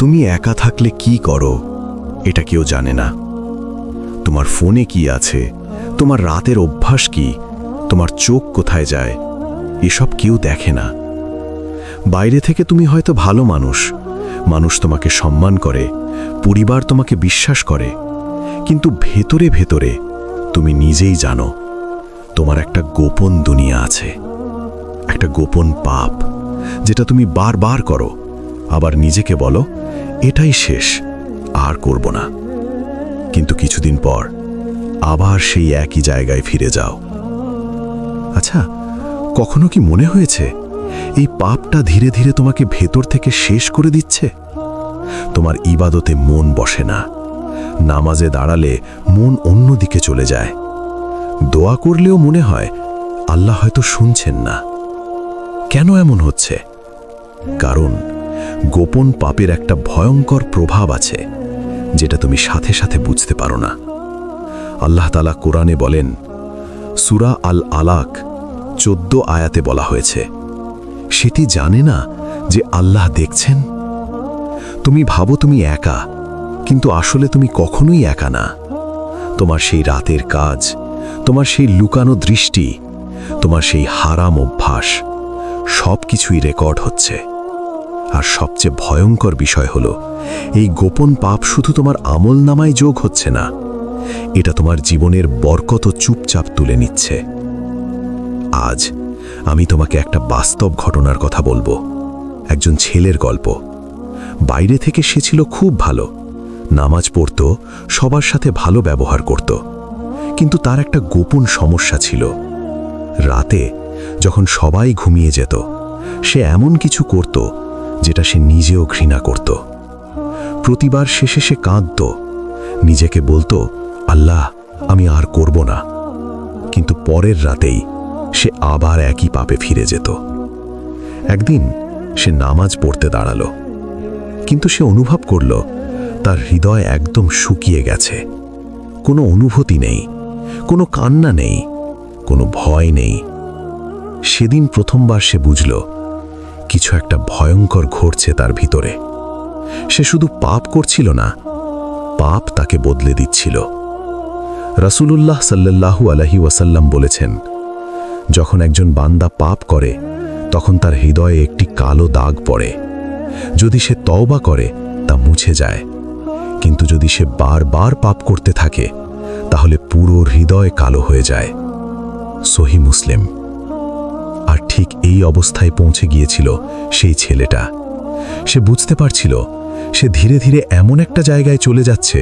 তুমি একা থাকলে কি করো এটা কেউ জানে না। তোমার ফোনে কি আছে, তোমার রাতের অভ্যাস কি, তোমার চোখ কোথায় যায়, এসব কেউ দেখে না। বাইরে থেকে তুমি হয়তো ভালো মানুষ, মানুষ তোমাকে সম্মান করে, পরিবার তোমাকে বিশ্বাস করে, কিন্তু ভেতরে ভেতরে তুমি নিজেই জানো তোমার একটা গোপন দুনিয়া আছে, একটা গোপন পাপ যেটা তুমি বারবার করো, আবার নিজেকে বলো এটাই শেষ, আর করব না। কিন্তু কিছুদিন পর আবার সেই একই জায়গায় ফিরে যাও। আচ্ছা, কখনো কি মনে হয়েছে এই পাপটা ধীরে ধীরে তোমাকে ভেতর থেকে শেষ করে দিচ্ছে? তোমার ইবাদতে মন বসে না, নামাজে দাঁড়ালে মন অন্যদিকে চলে যায়, দোয়া করলেও মনে হয় আল্লাহ হয়তো শুনছেন না। কেন এমন হচ্ছে? কারণ গোপন পাপের একটা ভয়ঙ্কর প্রভাব আছে যেটা তুমি সাথে সাথে বুঝতে পারো না। আল্লাহ তাআলা কোরআনে বলেন, সূরা আল আলাক 14 আয়াতে বলা হয়েছে, সেটি জানে না যে আল্লাহ দেখছেন? তুমি ভাবো তুমি একা, কিন্তু আসলে তুমি কখনোই একা না। তোমার সেই রাতের কাজ, তোমার সেই লুকানো দৃষ্টি, তোমার সেই হারাম অভ্যাস, সব কিছুই রেকর্ড হচ্ছে। আর সবচেয়ে ভয়ঙ্কর বিষয় হলো, এই গোপন পাপ শুধু তোমার আমলনামায় যোগ হচ্ছে না, এটা তোমার জীবনের বরকত চুপচাপ তুলে নিচ্ছে। আজ আমি তোমাকে একটা বাস্তব ঘটনার কথা বলবো, একজন ছেলের গল্প। বাইরে থেকে সে ছিল খুব ভালো, নামাজ পড়ত, সবার সাথে ভালো ব্যবহার করত, কিন্তু তার একটা গোপন সমস্যা ছিল। রাতে যখন সবাই ঘুমিয়ে যেত, সে এমন কিছু করত যেটা সে নিজেও ঘৃণা করত। প্রতিবার শেষে সে কাঁদত, নিজেকে বলতো, আল্লাহ, আমি আর করব না। কিন্তু পরের রাতেই সে আবার একই পাপে ফিরে যেত। একদিন সে নামাজ পড়তে দাঁড়ালো, কিন্তু সে অনুভব করল তার হৃদয় একদম শুকিয়ে গেছে। কোনো অনুভূতি নেই, কোনো কান্না নেই, কোনো ভয় নেই। সেদিন প্রথমবার সে বুঝল কিছু একটা ভয়ঙ্কর ঘটছে তার ভিতরে। সে শুধু পাপ করছিল না, পাপ তাকে বদলে দিচ্ছিল। রাসূলুল্লাহ সাল্লাল্লাহু আলাইহি ওয়াসাল্লাম বলেছেন, যখন একজন বান্দা পাপ করে তখন তার হৃদয়ে একটি কালো দাগ পড়ে। যদি সে তওবা করে তা মুছে যায়, কিন্তু যদি সে বারবার পাপ করতে থাকে তাহলে পুরো হৃদয় কালো হয়ে যায়। সহিহ মুসলিম। আর ঠিক এই অবস্থায় পৌঁছে গিয়েছিল সেই ছেলেটা। সে বুঝতে পারছিল সে ধীরে ধীরে এমন একটা জায়গায় চলে যাচ্ছে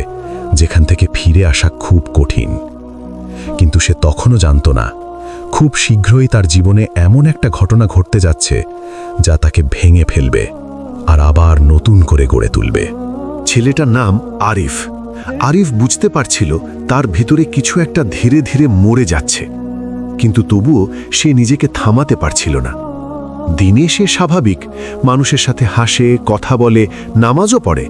যেখান থেকে ফিরে আসা খুব কঠিন। কিন্তু সে তখনও জানত না, খুব শীঘ্রই তার জীবনে এমন একটা ঘটনা ঘটতে যাচ্ছে যা তাকে ভেঙে ফেলবে আর আবার নতুন করে গড়ে তুলবে। ছেলেটার নাম আরিফ। আরিফ বুঝতে পারছিল তার ভিতরে কিছু একটা ধীরে ধীরে মরে যাচ্ছে, কিন্তু তবুও সে নিজেকে থামাতে পারছিল না। দিনে সে স্বাভাবিক, মানুষের সাথে হাসে, কথা বলে, নামাজও পড়ে,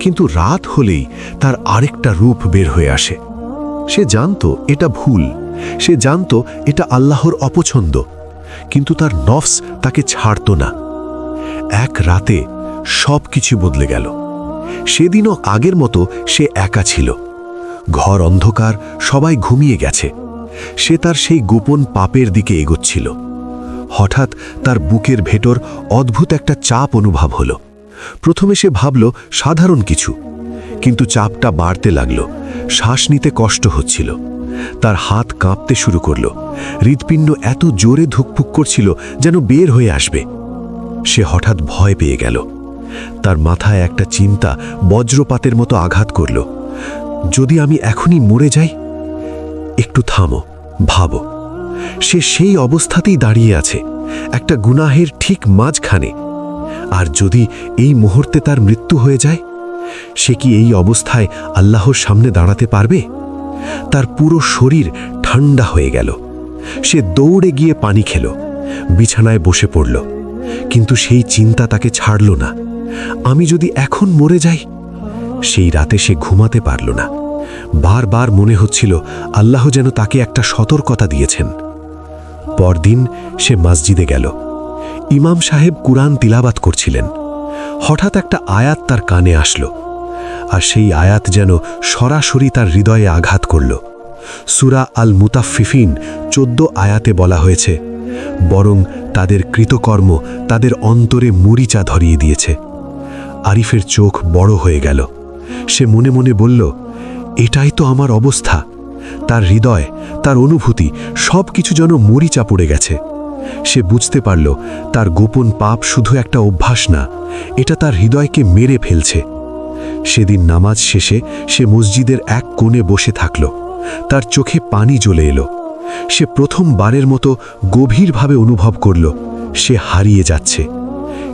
কিন্তু রাত হলেই তার আরেকটা রূপ বের হয়ে আসে। সে জানত এটা ভুল, সে জানত এটা আল্লাহর অপছন্দ, কিন্তু তার নফস তাকে ছাড়ত না। এক রাতে সব কিছু বদলে গেল। সেদিনও আগের মতো সে একা ছিল। ঘর অন্ধকার, সবাই ঘুমিয়ে গেছে। সে তার সেই গোপন পাপের দিকে এগোচ্ছিল। হঠাৎ তার বুকের ভেতর অদ্ভুত একটা চাপ অনুভব হলো। প্রথমে সে ভাবল সাধারণ কিছু, কিন্তু চাপটা বাড়তে লাগলো। শ্বাস নিতে কষ্ট হচ্ছিল, তার হাত কাঁপতে শুরু করলো। হৃৎপিণ্ড এত জোরে ধুকপুক করছিল যেন বের হয়ে আসবে। সে হঠাৎ ভয় পেয়ে গেল। তার মাথায় একটা চিন্তা বজ্রপাতের মতো আঘাত করল, যদি আমি এখনই মরে যাই? একটু থামো, ভাবো। সে সেই অবস্থাতেই দাঁড়িয়ে আছে, একটা গুনাহের ঠিক মাঝখানে। আর যদি এই মুহূর্তে তার মৃত্যু হয়ে যায়, সে কি এই অবস্থায় আল্লাহর সামনে দাঁড়াতে পারবে? তার পুরো শরীর ঠান্ডা হয়ে গেল। সে দৌড়ে গিয়ে পানি খেল, বিছানায় বসে পড়ল, কিন্তু সেই চিন্তা তাকে ছাড়ল না। আমি যদি এখন মরে যাই? সেই রাতে সে ঘুমাতে পারল না। বারবার মনে হচ্ছিল আল্লাহ যেন তাকে একটা সতর্কতা দিয়েছেন। পরদিন সে মসজিদে গেল। ইমাম সাহেব কুরআন তিলাওয়াত করছিলেন। হঠাৎ একটা আয়াত তার কানে আসলো, আর সেই আয়াত যেন সরাসরি তার হৃদয়ে আঘাত করল। সূরা আল মুতাফফিফিন 14 আয়াতে বলা হয়েছে, বরং তাদের কৃতকর্ম তাদের অন্তরে মরিচা ধরিয়ে দিয়েছে। আরিফের চোখ বড় হয়ে গেল। সে মনে মনে বলল, এটাই তো আমার অবস্থা। তার হৃদয়, তার অনুভূতি সব কিছু যেন মরিচা পড়ে গেছে। সে বুঝতে পারল তার গোপন পাপ শুধু একটা অভ্যাস না, এটা তার হৃদয়কে মেরে ফেলছে। সেদিন নামাজ শেষে সে মসজিদের এক কোণে বসে থাকল। তার চোখে পানি জ্বলে এলো। সে প্রথমবারের মতো গভীরভাবে অনুভব করল সে হারিয়ে যাচ্ছে।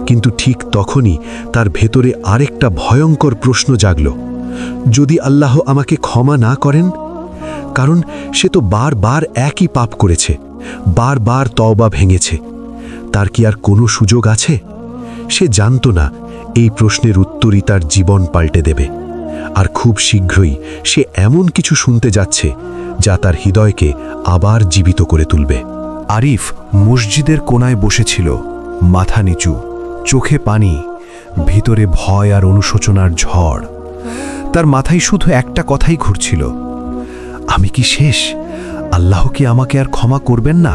কিন্তু ঠিক তখনই তার ভেতরে আরেকটা ভয়ঙ্কর প্রশ্ন জাগল, যদি আল্লাহ আমাকে ক্ষমা না করেন? কারণ সে তো বারবার একই পাপ করেছে, বারবার তওবা ভেঙেছে। তার কি আর কোনো সুযোগ আছে? সে জানত না এই প্রশ্নের উত্তরই তার জীবন পাল্টে দেবে। আর খুব শীঘ্রই সে এমন কিছু শুনতে যাচ্ছে যা তার হৃদয়কে আবার জীবিত করে তুলবে। আরিফ মসজিদের কোণায় বসেছিল, মাথা নিচু, চোখে পানি, ভিতরে ভয় আর অনুশোচনার ঝড়। তার মাথায় শুধু একটা কথাই ঘুরছিল, আমি কি শেষ? আল্লাহ কি আমাকে আর ক্ষমা করবেন না?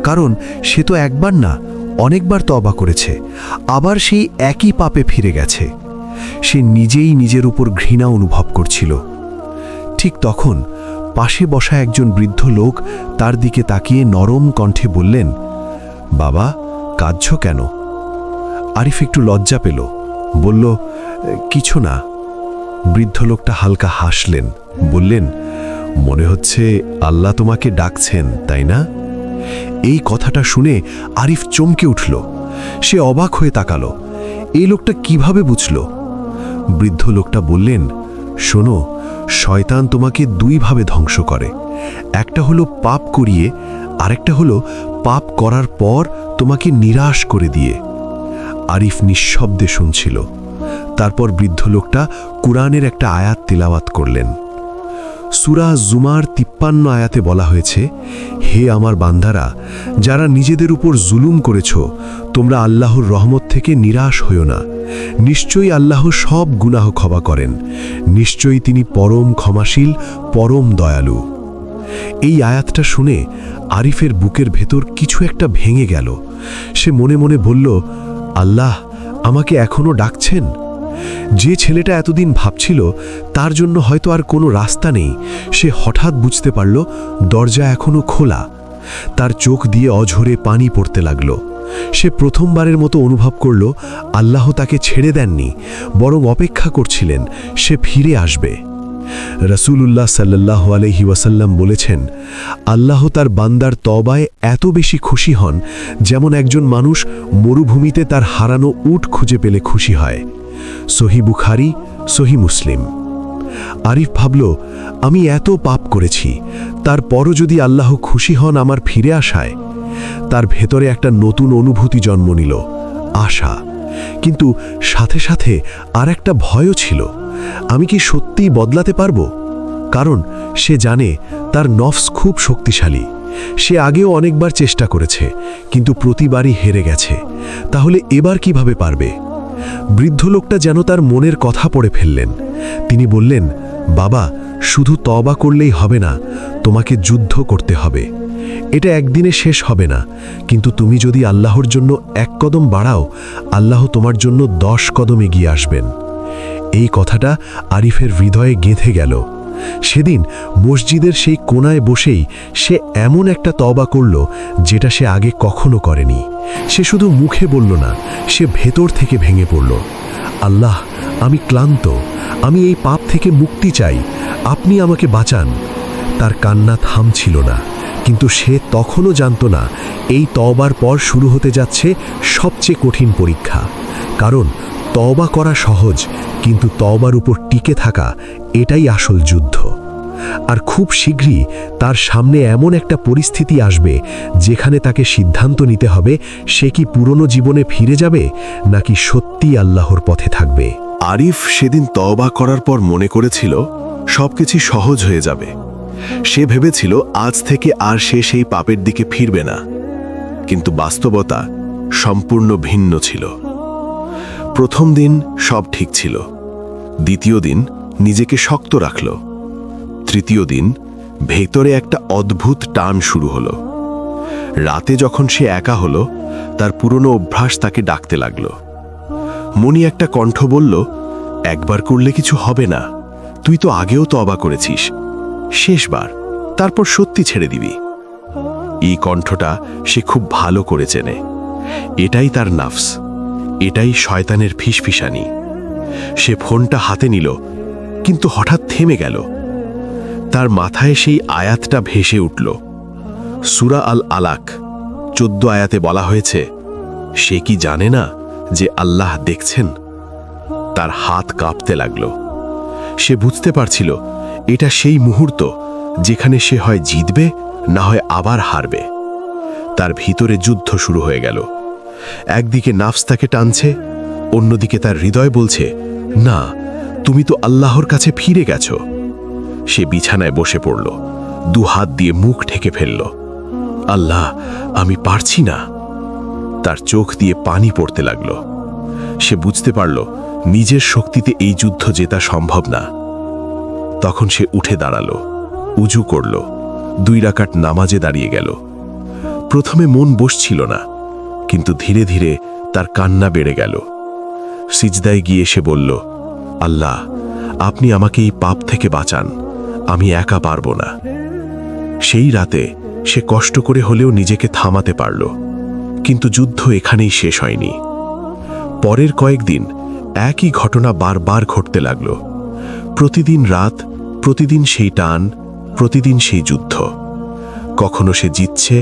কারণ সে তো একবার না, অনেকবার তওবা করেছে, আবার সেই একই পাপে ফিরে গেছে। সে নিজেই নিজের উপর ঘৃণা অনুভব করছিল। ঠিক তখন পাশে বসা একজন বৃদ্ধ লোক তার দিকে তাকিয়ে নরম কণ্ঠে বললেন, বাবা, কাঁদছ কেন? আরিফ একটু লজ্জা পেল, বলল, কিছু না। বৃদ্ধ লোকটা হালকা হাসলেন, বললেন, মনে হচ্ছে আল্লাহ তোমাকে ডাকছেন, তাই না? এই কথাটা শুনে আরিফ চমকে উঠল। সে অবাক হয়ে তাকালো, এই লোকটা কিভাবে বুঝল? বৃদ্ধ লোকটা বললেন, শোনো, শয়তান তোমাকে দুইভাবে ধ্বংস করে। একটা হলো পাপ করিয়ে, আরেকটা হলো পাপ করার পর তোমাকে নিরাশ করে দিয়ে। আরিফ নিঃশব্দে শুনছিল। তারপর বৃদ্ধ লোকটা কুরআনের একটা আয়াত তিলাওয়াত করলেন। সূরা জুমার 53 আয়াতে বলা হয়েছে, হে আমার বান্দারা, যারা নিজেদের উপর জুলুম করেছ, তোমরা আল্লাহর রহমত থেকে নিরাশ হইও না। নিশ্চয়ই আল্লাহ সব গুনাহ ক্ষমা করেন। নিশ্চয়ই তিনি পরম ক্ষমাশীল, পরম দয়ালু। এই আয়াতটা শুনে আরিফের বুকের ভেতর কিছু একটা ভেঙে গেল। সে মনে মনে বলল, আল্লাহ আমাকে এখনো ডাকছেন? যে ছেলেটা এতদিন ভাবছিল তার জন্য হয়তো আর কোনো রাস্তা নেই, সে হঠাৎ বুঝতে পারল দরজা এখনো খোলা। তার চোখ দিয়ে অঝরে পানি পড়তে লাগল। সে প্রথমবারের মতো অনুভব করল আল্লাহ তাকে ছেড়ে দেননি, বরং অপেক্ষা করছিলেন সে ফিরে আসবে। রাসূলুল্লাহ সাল্লাল্লাহু আলাইহি ওয়াসাল্লাম বলেছেন, আল্লাহ তার বান্দার তওবায় এত বেশি খুশি হন যেমন একজন মানুষ মরুভূমিতে তার হারানো উট খুঁজে পেলে খুশি হয়। সহিহ বুখারী, সহিহ মুসলিম। আরিফ ভাবল, আমি এত পাপ করেছি, তারপরও যদি আল্লাহ খুশি হন আমার ফিরে আসায়। তার ভেতরে একটা নতুন অনুভূতি জন্ম নিল, আশা। কিন্তু সাথে সাথে আর একটা ভয়ও ছিল, আমি কি সত্যিই বদলাতে পারবো? কারণ সে জানে তার নফস খুব শক্তিশালী। সে আগেও অনেকবার চেষ্টা করেছে, কিন্তু প্রতিবারই হেরে গেছে। তাহলে এবার কিভাবে পারবে? বৃদ্ধ লোকটা যেন তার মনের কথা পড়ে ফেললেন। তিনি বললেন, বাবা, শুধু তওবা করলেই হবে না, তোমাকে যুদ্ধ করতে হবে। এটা একদিনে শেষ হবে না, কিন্তু তুমি যদি আল্লাহর জন্য এক কদম বাড়াও, আল্লাহ তোমার জন্য 10 কদম এগিয়ে আসবেন। এই কথাটা আরিফের হৃদয়ে গেঁথে গেল। সেদিন মসজিদের সেই কোণায় বসেই সে এমন একটা তওবা করল যেটা সে আগে কখনো করেনি। সে শুধু মুখে বলল না, সে ভেতর থেকে ভেঙে পড়ল। আল্লাহ, আমি ক্লান্ত, আমি এই পাপ থেকে মুক্তি চাই, আপনি আমাকে বাঁচান। তার কান্না থামছিল না, কিন্তু সে তখনও জানত না এই তওবার পর শুরু হতে যাচ্ছে সবচেয়ে কঠিন পরীক্ষা। কারণ তওবা করা সহজ, কিন্তু তওবার উপর টিকে থাকা এটাই আসল যুদ্ধ। আর খুব শীঘ্রই তার সামনে এমন একটা পরিস্থিতি আসবে যেখানে তাকে সিদ্ধান্ত নিতে হবে সে কি পুরনো জীবনে ফিরে যাবে নাকি সত্যি আল্লাহর পথে থাকবে। আরিফ সেদিন তওবা করার পর মনে করেছিল সবকিছু সহজ হয়ে যাবে। সে ভেবেছিল আজ থেকে আর সে সেই পাপের দিকে ফিরবে না। কিন্তু বাস্তবতা সম্পূর্ণ ভিন্ন ছিল। প্রথম দিন সব ঠিক ছিল, দ্বিতীয় দিন নিজেকে শক্ত রাখল, তৃতীয় দিন ভেতরে একটা অদ্ভুত টান শুরু হলো। রাতে যখন সে একা হলো, তার পুরনো অভ্যাস তাকে ডাকতে লাগল। মনি একটা কণ্ঠ বলল, একবার করলে কিছু হবে না, তুই তো আগেও তওবা করেছিস, শেষবার, তারপর সত্যি ছেড়ে দিবি। এই কণ্ঠটা সে খুব ভালো করে চেনে। এটাই তার নাফস, এটাই শয়তানের ফিসফিসানি। সে ফোনটা হাতে নিল, কিন্তু হঠাৎ থেমে গেল। তার মাথায় সেই আয়াতটা ভেসে উঠল। সূরা আল আলাক 14 আয়াতে বলা হয়েছে, সে কি জানে না যে আল্লাহ দেখছেন? তার হাত কাঁপতে লাগল। সে বুঝতে পারছিল এটা সেই মুহূর্ত যেখানে সে হয় জিতবে, না হয় আবার হারবে। তার ভিতরে যুদ্ধ শুরু হয়ে গেল। একদিকে নাফস তাকে টানছে, অন্যদিকে তার হৃদয় বলছে, না, তুমি তো আল্লাহর কাছে ফিরে গেছো। সে বিছানায় বসে পড়ল, 2 হাত দিয়ে মুখ ঢেকে ফেলল। আল্লাহ, আমি পারছি না। তার চোখ দিয়ে পানি পড়তে লাগল। সে বুঝতে পারল নিজের শক্তিতে এই যুদ্ধ জেতা সম্ভব না। তখন সে উঠে দাঁড়ালো, উজু করল, 2 রাকাত নামাজে দাঁড়িয়ে গেল। প্রথমে মন বসছিল না, কিন্তু ধীরে ধীরে তার কান্না বেড়ে গেল। সিজদায় গিয়ে সে বলল, আল্লাহ, আপনি আমাকে এই পাপ থেকে বাঁচান, আমি একা পারব না। সেই রাতে সে কষ্ট করে হলেও নিজেকে থামাতে পারল, কিন্তু যুদ্ধ এখানেই শেষ হয়নি। পরের কয়েকদিন একই ঘটনা বারবার ঘটতে লাগল। প্রতিদিন রাত, প্রতিদিন সেই টান, প্রতিদিন সেই যুদ্ধ। কখনো সে জিতছে,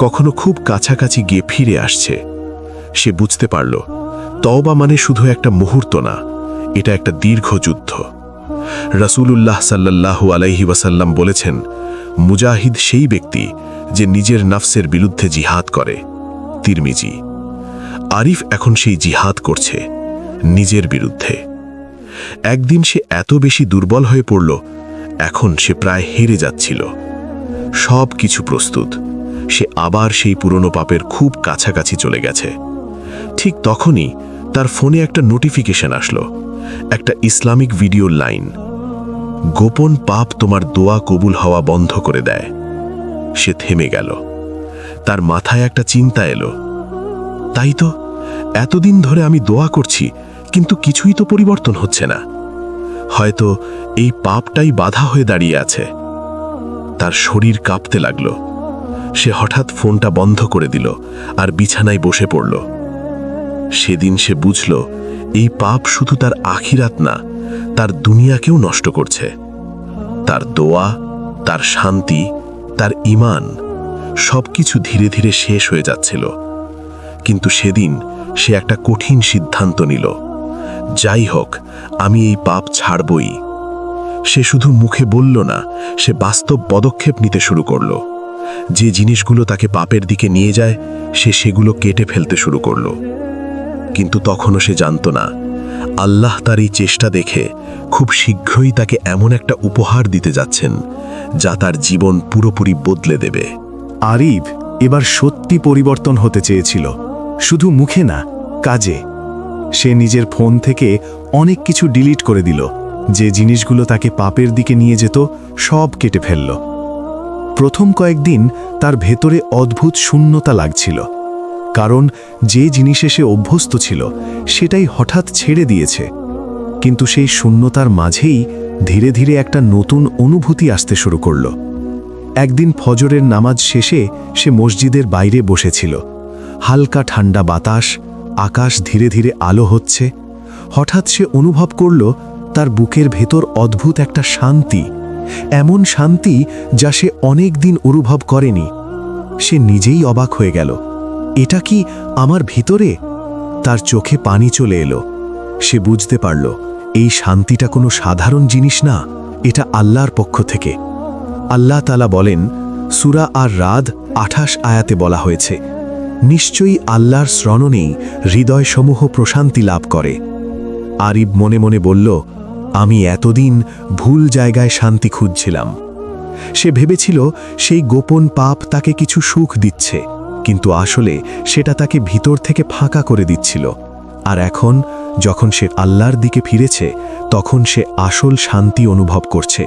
কখনো খুব কাছাকাছি গিয়ে ফিরে আসছে। সে বুঝতে পারল তওবা মানে শুধু একটা মুহূর্ত না, এটা একটা দীর্ঘ যুদ্ধ। রাসূলুল্লাহ সাল্লাল্লাহু আলাইহি ওয়াসাল্লাম বলেছেন, মুজাহিদ সেই ব্যক্তি যে নিজের নাফসের বিরুদ্ধে জিহাদ করে। তিরমিজি। আরিফ এখন সেই জিহাদ করছে, নিজের বিরুদ্ধে। একদিন সে এত বেশি দুর্বল হয়ে পড়ল, এখন সে প্রায় হেরে যাচ্ছিল। সব কিছু প্রস্তুত, সে আবার সেই পুরনো পাপের খুব কাছাকাছি চলে গেছে। ঠিক তখনই তার ফোনে একটা নোটিফিকেশন আসলো, একটা ইসলামিক ভিডিওর লাইন, গোপন পাপ তোমার দোয়া কবুল হওয়া বন্ধ করে দেয়। সে থেমে গেল। তার মাথায় একটা চিন্তা এলো, তাই তো, এতদিন ধরে আমি দোয়া করছি, কিন্তু কিছুই তো পরিবর্তন হচ্ছে না। হয়তো এই পাপটাই বাধা হয়ে দাঁড়িয়ে আছে। তার শরীর কাঁপতে লাগলো। সে হঠাৎ ফোনটা বন্ধ করে দিল আর বিছানায় বসে পড়ল। সেদিন সে বুঝল এই পাপ শুধু তার আখিরাত না, তার দুনিয়াকেও নষ্ট করছে। তার দোয়া, তার শান্তি, তার ঈমান সবকিছু ধীরে ধীরে শেষ হয়ে যাচ্ছিল। কিন্তু সেদিন সে একটা কঠিন সিদ্ধান্ত নিল, যাই হোক, আমি এই পাপ ছাড়বই। সে শুধু মুখে বলল না, সে বাস্তব পদক্ষেপ নিতে শুরু করল। যে জিনিসগুলো তাকে পাপের দিকে নিয়ে যায়, সে সেগুলো কেটে ফেলতে শুরু করল। কিন্তু তখনও সে জানত না, আল্লাহ তার এই চেষ্টা দেখে খুব শীঘ্রই তাকে এমন একটা উপহার দিতে যাচ্ছেন যা তার জীবন পুরোপুরি বদলে দেবে। আরিফ এবার সত্যি পরিবর্তন হতে চেয়েছিল, শুধু মুখে না, কাজে। সে নিজের ফোন থেকে অনেক কিছু ডিলিট করে দিল। যে জিনিসগুলো তাকে পাপের দিকে নিয়ে যেত, সব কেটে ফেলল। প্রথম কয়েকদিন তার ভেতরে অদ্ভুত শূন্যতা লাগছিল, কারণ যে জিনিসে সে অভ্যস্ত ছিল সেটাই হঠাৎ ছেড়ে দিয়েছে। কিন্তু সেই শূন্যতার মাঝেই ধীরে ধীরে একটা নতুন অনুভূতি আসতে শুরু করল। একদিন ফজরের নামাজ শেষে সে মসজিদের বাইরে বসেছিল। হালকা ঠান্ডা বাতাস, আকাশ ধীরে ধীরে আলো হচ্ছে। হঠাৎ সে অনুভব করল তার বুকের ভেতর অদ্ভুত একটা শান্তি, এমন শান্তি যা সে অনেক দিন অনুভব করেনি। সে নিজেই অবাক হয়ে গেল, এটা কি আমার ভিতরে? তার চোখে পানি চলে এলো। সে বুঝতে পারল এই শান্তিটা কোনো সাধারণ জিনিস না, এটা আল্লাহর পক্ষ থেকে। আল্লাহ তাআলা বলেন, সূরা আর রাদ 28 আয়াতে বলা হয়েছে, নিশ্চয়ই আল্লাহর স্মরণেই হৃদয়সমূহ প্রশান্তি লাভ করে। আরিফ মনে মনে বলল, আমি এতদিন ভুল জায়গায় শান্তি খুঁজছিলাম। সে ভেবেছিল সেই গোপন পাপ তাকে কিছু সুখ দিচ্ছে, কিন্তু আসলে সেটা তাকে ভিতর থেকে ফাঁকা করে দিচ্ছিল। আর এখন যখন সে আল্লাহর দিকে ফিরেছে তখন সে আসল শান্তি অনুভব করছে।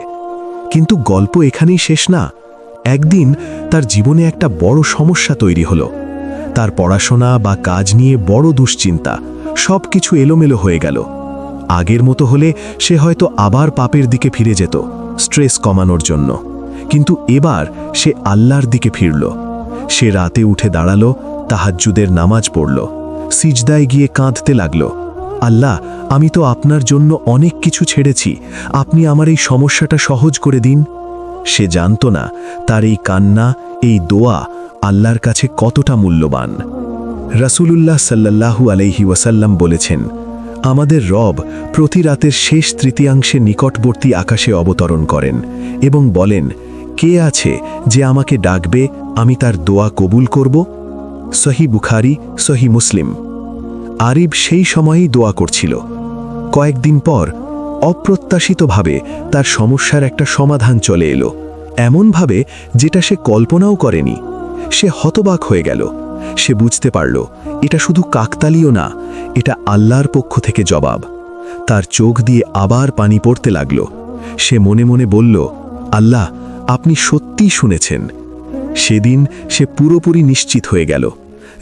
কিন্তু গল্প এখানেই শেষ না। একদিন তার জীবনে একটা বড় সমস্যা তৈরি হলো। তার পড়াশোনা বা কাজ নিয়ে বড় দুশ্চিন্তা, সব কিছু এলোমেলো হয়ে গেল। আগের মতো হলে সে হয়তো আবার পাপের দিকে ফিরে যেত স্ট্রেস কমানোর জন্য, কিন্তু এবার সে আল্লাহর দিকে ফিরল। সে রাতে উঠে দাঁড়ালো, তাহাজ্জুদের নামাজ পড়ল, সিজদায় গিয়ে কাঁদতে লাগল, আল্লাহ, আমি তো আপনার জন্য অনেক কিছু ছেড়েছি, আপনি আমার এই সমস্যাটা সহজ করে দিন। সে জানত না তার এই কান্না, এই দোয়া আল্লাহর কাছে কতটা মূল্যবান। রাসূলুল্লাহ সাল্লাল্লাহু আলাইহি ওয়াসাল্লাম বলেছেন, আমাদের রব প্রতি রাতের শেষ তৃতীয়াংশে নিকটবর্তী আকাশে অবতরণ করেন এবং বলেন, কে আছে যে আমাকে ডাকবে, আমি তার দোয়া কবুল করব। সহি বুখারী, সহি মুসলিম। আরিব সেই সময়েই দোয়া করছিল। কয়েকদিন পর অপ্রত্যাশিতভাবে তার সমস্যার একটা সমাধান চলে এলো, এমনভাবে যেটা সে কল্পনাও করেনি। সে হতবাক হয়ে গেল। সে বুঝতে পারল এটা শুধু কাকতালীয় না, এটা আল্লাহর পক্ষ থেকে জবাব। তার চোখ দিয়ে আবার পানি পড়তে লাগল। সে মনে মনে বলল, আল্লাহ, আপনি সত্যিই শুনেছেন। সেদিন সে পুরোপুরি নিশ্চিত হয়ে গেল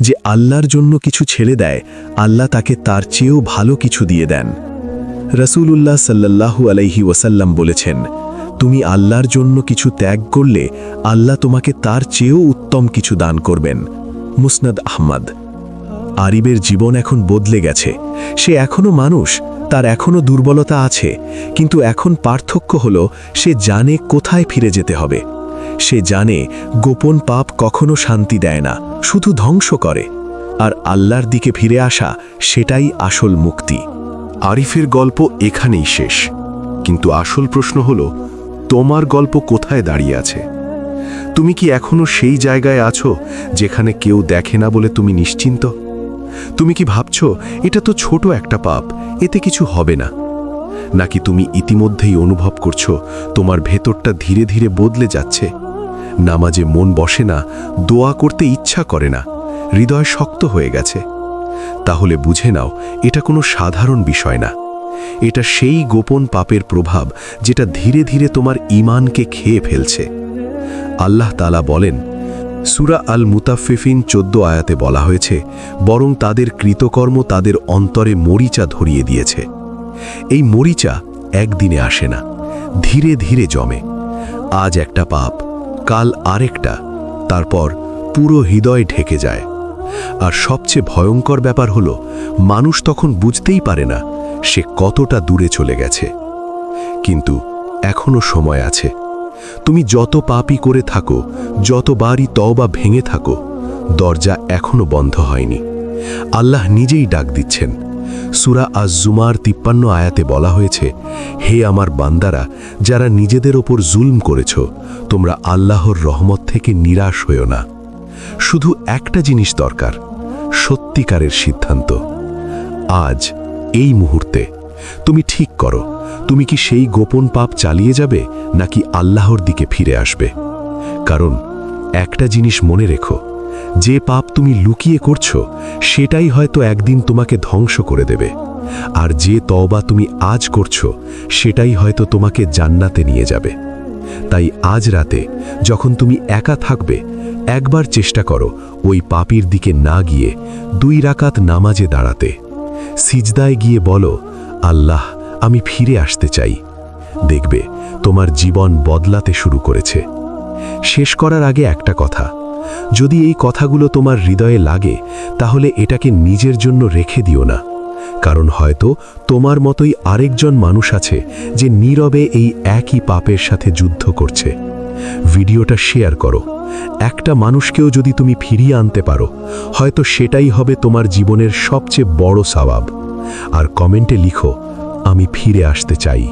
যে আল্লাহর জন্য কিছু ছেড়ে দেয়, আল্লাহ তাকে তার চেয়েও ভালো কিছু দিয়ে দেন। রাসূলুল্লাহ সাল্লাল্লাহু আলাইহি ওয়াসাল্লাম বলেছেন, তুমি আল্লাহর জন্য কিছু ত্যাগ করলে আল্লাহ তোমাকে তার চেয়েও উত্তম কিছু দান করবেন। মুসনাদ আহমদ। আরিবের জীবন এখন বদলে গেছে। সে এখনো মানুষ, তার এখনো দুর্বলতা আছে, কিন্তু এখন পার্থক্য হলো সে জানে কোথায় ফিরে যেতে হবে। সে জানে গোপন পাপ কখনো শান্তি দেয় না, শুধু ধ্বংস করে। আর আল্লাহর দিকে ফিরে আসা, সেটাই আসল মুক্তি। আরিফের গল্প এখানেই শেষ, কিন্তু আসল প্রশ্ন হলো, তোমার গল্প কোথায় দাঁড়িয়ে আছে? তুমি কি এখনো সেই জায়গায় আছো যেখানে কেউ দেখে না বলে তুমি নিশ্চিন্ত? তুমি কি ভাবছো এটা তো ছোট একটা পাপ, এতে কিছু হবে না? নাকি তুমি ইতিমধ্যেই অনুভব করছো তোমার ভেতরটা ধীরে ধীরে বদলে যাচ্ছে? নামাজে মন বসে না, দোয়া করতে ইচ্ছা করে না, হৃদয় শক্ত হয়ে গেছে? তাহলে বুঝে নাও, এটা কোনো সাধারণ বিষয় না। এটা সেই গোপন পাপের প্রভাব যেটা ধীরে ধীরে তোমার ঈমানকে খেয়ে ফেলছে। আল্লাহ তাআলা বলেন, সূরা আল মুতাফফিফিন 14 আয়াতে বলা হয়েছে, বরং তাদের কৃতকর্ম তাদের অন্তরে মরিচা ধরিয়ে দিয়েছে। এই মরিচা একদিনে আসে না, ধীরে ধীরে জমে। আজ একটা পাপ, কাল আরেকটা, তারপর পুরো হৃদয় ঢেকে যায়। আর সবচেয়ে ভয়ঙ্কর ব্যাপার হলো, মানুষ তখন বুঝতেই পারে না সে কতটা দূরে চলে গেছে। কিন্তু এখনো সময় আছে। তুমি যত পাপই করে থাকো, যতবারই তওবা ভেঙে থাকো, দরজা এখনো বন্ধ হয়নি। আল্লাহ নিজেই ডাক দিচ্ছেন। সূরা আজ-জুমার 53 আয়াতে বলা হয়েছে, হে আমার বান্দারা, যারা নিজেদের ওপর জুলম করেছ, তোমরা আল্লাহর রহমত থেকে নিরাশ হইও না। শুধু একটা জিনিস দরকার, সত্যিকারের সিদ্ধান্ত। আজ এই মুহূর্তে তুমি ঠিক করো, তুমি কি সেই গোপন পাপ চালিয়ে যাবে নাকি আল্লাহর দিকে ফিরে আসবে? কারণ একটা জিনিস মনে রেখো, যে পাপ তুমি লুকিয়ে করছো সেটাই হয়তো একদিন তোমাকে ধ্বংস করে দেবে, আর যে তওবা তুমি আজ করছো সেটাই হয়তো তোমাকে জান্নাতে নিয়ে যাবে। তাই আজ রাতে যখন তুমি একা থাকবে, একবার চেষ্টা করো ওই পাপীর দিকে না গিয়ে 2 রাকাত নামাজে দাঁড়াতে। সিজদায় গিয়ে বলো, আল্লাহ, আমি ফিরে আসতে চাই। দেখবে তোমার জীবন বদলাতে শুরু করেছে। শেষ করার আগে একটা কথা, যদি এই কথাগুলো তোমার হৃদয়ে লাগে, তাহলে এটাকে নিজের জন্য রেখে দিও না। কারণ হয়তো তোমার মতোই আরেকজন মানুষ আছে যে নীরবে এই একই পাপের সাথে যুদ্ধ করছে। ভিডিওটা শেয়ার করো। একটা মানুষকেও যদি তুমি ফিরিয়ে আনতে পারো, হয়তো সেটাই হবে তোমার জীবনের সবচেয়ে বড় সওয়াব। আর কমেন্টে লিখো, আমি ফিরে আসতে চাই।